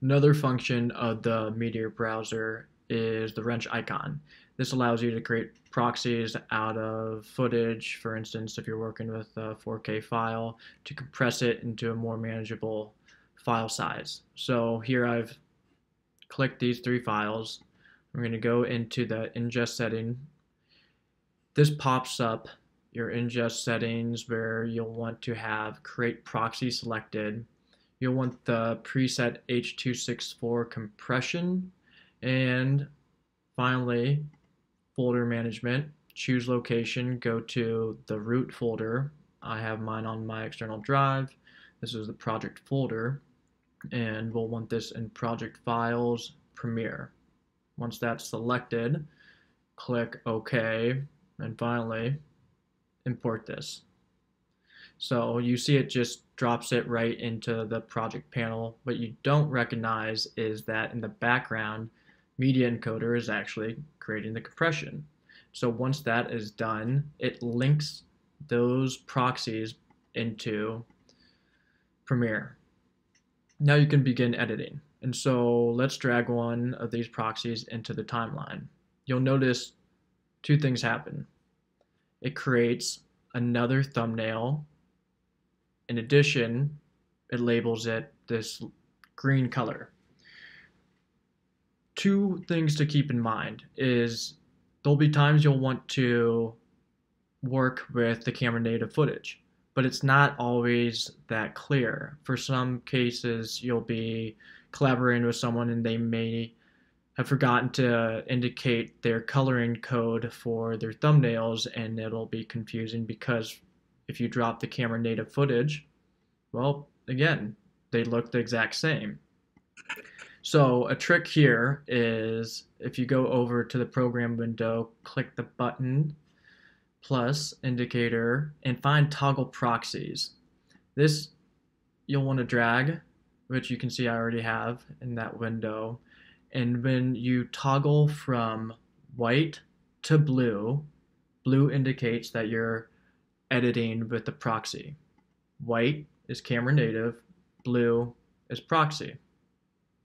Another function of the media browser is the wrench icon. This allows you to create proxies out of footage, for instance, if you're working with a 4K file, to compress it into a more manageable file size. So here I've clicked these three files. I'm going to go into the ingest setting. This pops up your ingest settings where you'll want to have create proxy selected. You'll want the preset H.264 compression, and finally folder management. Choose location, go to the root folder. I have mine on my external drive. This is the project folder, and we'll want this in project files, Premiere. Once that's selected, click OK, and finally import this. So you see it just drops it right into the project panel. What you don't recognize is that in the background, Media Encoder is actually creating the compression. So once that is done, it links those proxies into Premiere. Now you can begin editing. And so let's drag one of these proxies into the timeline. You'll notice two things happen. It creates another thumbnail. In addition, it labels it this green color. Two things to keep in mind is there'll be times you'll want to work with the camera native footage, but it's not always that clear. For some cases, you'll be collaborating with someone and they may have forgotten to indicate their coloring code for their thumbnails, and it'll be confusing because if you drop the camera native footage, well, again, they look the exact same. So a trick here is if you go over to the program window, click the button plus indicator and find toggle proxies. This you'll want to drag, which you can see I already have in that window. And when you toggle from white to blue, blue indicates that you're editing with the proxy. White is camera native, blue is proxy.